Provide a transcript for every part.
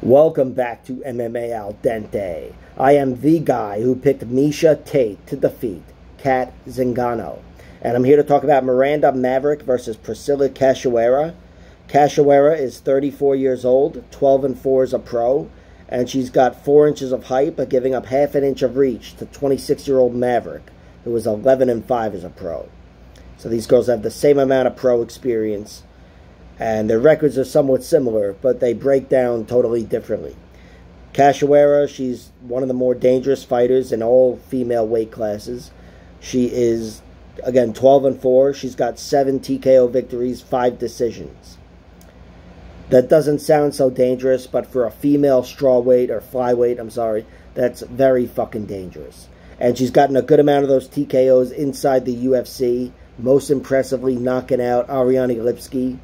Welcome back to MMA Al Dente. I am the guy who picked Miesha Tate to defeat Cat Zingano. And I'm here to talk about Miranda Maverick versus Priscilla Cachoeira. Cachoeira is 34 years old, 12-4 as a pro, and she's got 4 inches of height, but giving up half an inch of reach to 26-year-old Maverick, who is 11-5 as a pro. So these girls have the same amount of pro experience, and their records are somewhat similar, but they break down totally differently. Cachoeira, she's one of the more dangerous fighters in all female weight classes. She is, again, 12-4. She's got 7 TKO victories, 5 decisions. That doesn't sound so dangerous, but for a female strawweight, or flyweight, I'm sorry, that's very fucking dangerous. And she's gotten a good amount of those TKOs inside the UFC, most impressively knocking out Ariane Lipski,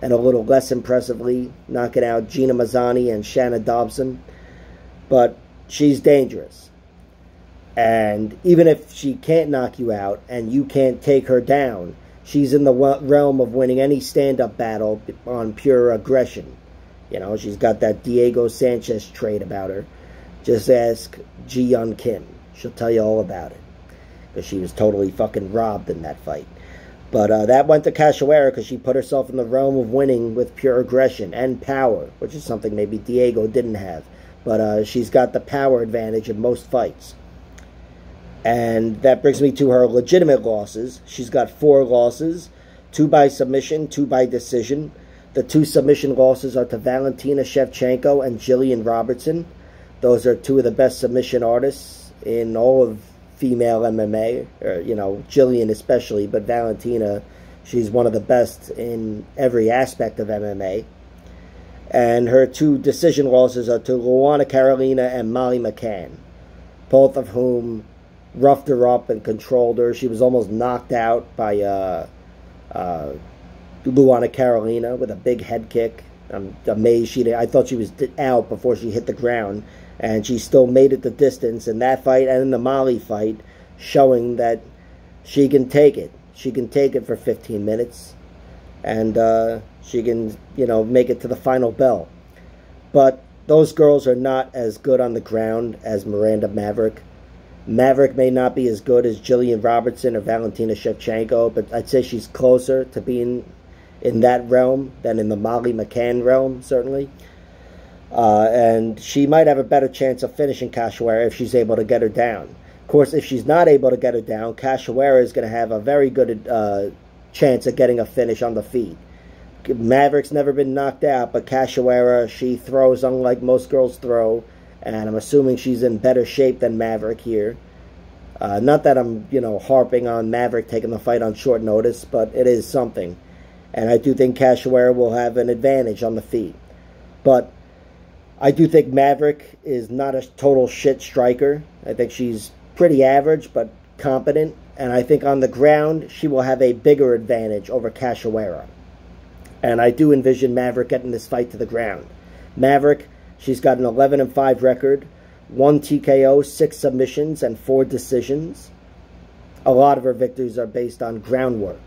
and a little less impressively knocking out Gina Mazzani and Shanna Dobson. But she's dangerous. And even if she can't knock you out and you can't take her down, she's in the realm of winning any stand-up battle on pure aggression. You know, she's got that Diego Sanchez trait about her. Just ask Ji-Yeon Kim. She'll tell you all about it, because she was totally fucking robbed in that fight. But that went to Cachoeira because she put herself in the realm of winning with pure aggression and power, which is something maybe Diego didn't have. But she's got the power advantage in most fights. And that brings me to her legitimate losses. She's got 4 losses, 2 by submission, 2 by decision. The 2 submission losses are to Valentina Shevchenko and Jillian Robertson. Those are 2 of the best submission artists in all of female MMA, or, you know, Jillian especially, but Valentina, she's one of the best in every aspect of MMA. And her 2 decision losses are to Luana Carolina and Molly McCann, both of whom roughed her up and controlled her. She was almost knocked out by Luana Carolina with a big head kick. I'm amazed I thought she was out before she hit the ground, and she still made it the distance in that fight and in the Molly fight, showing that she can take it. She can take it for 15 minutes, and she can, you know, make it to the final bell. But those girls are not as good on the ground as Miranda Maverick. Maverick may not be as good as Jillian Robertson or Valentina Shevchenko, but I'd say she's closer to being in that realm than in the Molly McCann realm, certainly. And she might have a better chance of finishing Cachoeira if she's able to get her down. Of course, if she's not able to get her down, Cachoeira is going to have a very good chance of getting a finish on the feet. Maverick's never been knocked out, but Cachoeira, she throws unlike most girls throw, and I'm assuming she's in better shape than Maverick here. Not that I'm, you know, harping on Maverick taking the fight on short notice, but it is something. And I do think Cachoeira will have an advantage on the feet. But I do think Maverick is not a total shit striker. I think she's pretty average, but competent. And I think on the ground, she will have a bigger advantage over Cachoeira. And I do envision Maverick getting this fight to the ground. Maverick, she's got an 11-5 record, 1 TKO, 6 submissions, and 4 decisions. A lot of her victories are based on groundwork.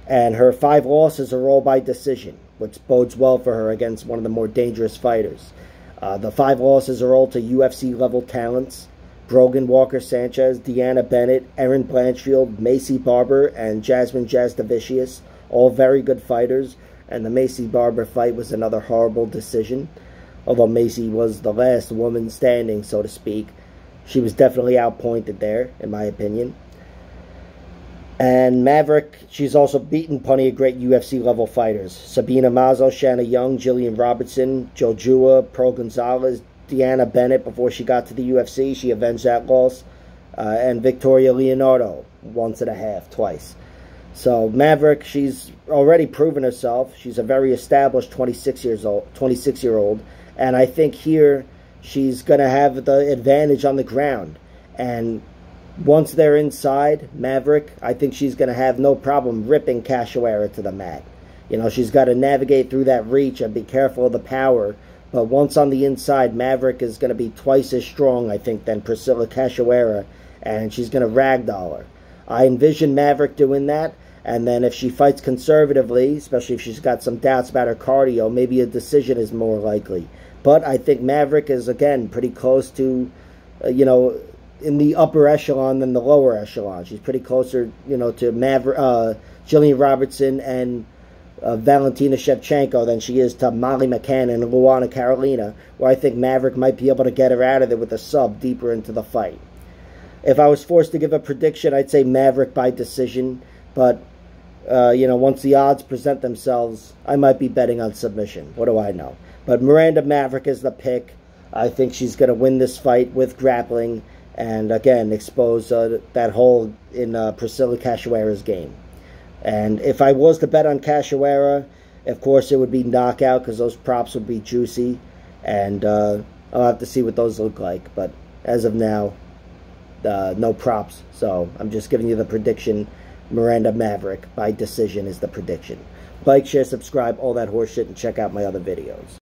And her 5 losses are all by decision, which bodes well for her against one of the more dangerous fighters. The 5 losses are all to UFC-level talents: Brogan Walker-Sanchez, Deanna Bennett, Erin Blanchfield, Macy Barber, and Jasmine Jasdavicius. All very good fighters, and the Macy Barber fight was another horrible decision. Although Macy was the last woman standing, so to speak, she was definitely outpointed there, in my opinion. And Maverick, she's also beaten plenty of great UFC-level fighters: Sabina Mazo, Shanna Young, Jillian Robertson, Jojua, Pearl Gonzalez, Deanna Bennett before she got to the UFC. She avenged that loss. And Victoria Leonardo, once and a half, twice. So Maverick, she's already proven herself. She's a very established 26-year-old. And I think here she's going to have the advantage on the ground. And once they're inside, Maverick, I think she's going to have no problem ripping Cachoeira to the mat. You know, she's got to navigate through that reach and be careful of the power. But once on the inside, Maverick is going to be twice as strong, I think, than Priscilla Cachoeira. And she's going to ragdoll her. I envision Maverick doing that. And then if she fights conservatively, especially if she's got some doubts about her cardio, maybe a decision is more likely. But I think Maverick is, again, pretty close to, in the upper echelon than the lower echelon. She's pretty closer, to Jillian Robertson and Valentina Shevchenko than she is to Molly McCann and Luana Carolina, where I think Maverick might be able to get her out of there with a sub deeper into the fight. If I was forced to give a prediction, I'd say Maverick by decision, but once the odds present themselves, I might be betting on submission. What do I know? But Miranda Maverick is the pick. I think she's going to win this fight with grappling and, again, expose that hole in Priscilla Cachoeira's game. And if I was to bet on Cachoeira, of course it would be knockout because those props would be juicy. And I'll have to see what those look like. But as of now, no props. So I'm just giving you the prediction. Miranda Maverick by decision is the prediction. Like, share, subscribe, all that horse shit, and check out my other videos.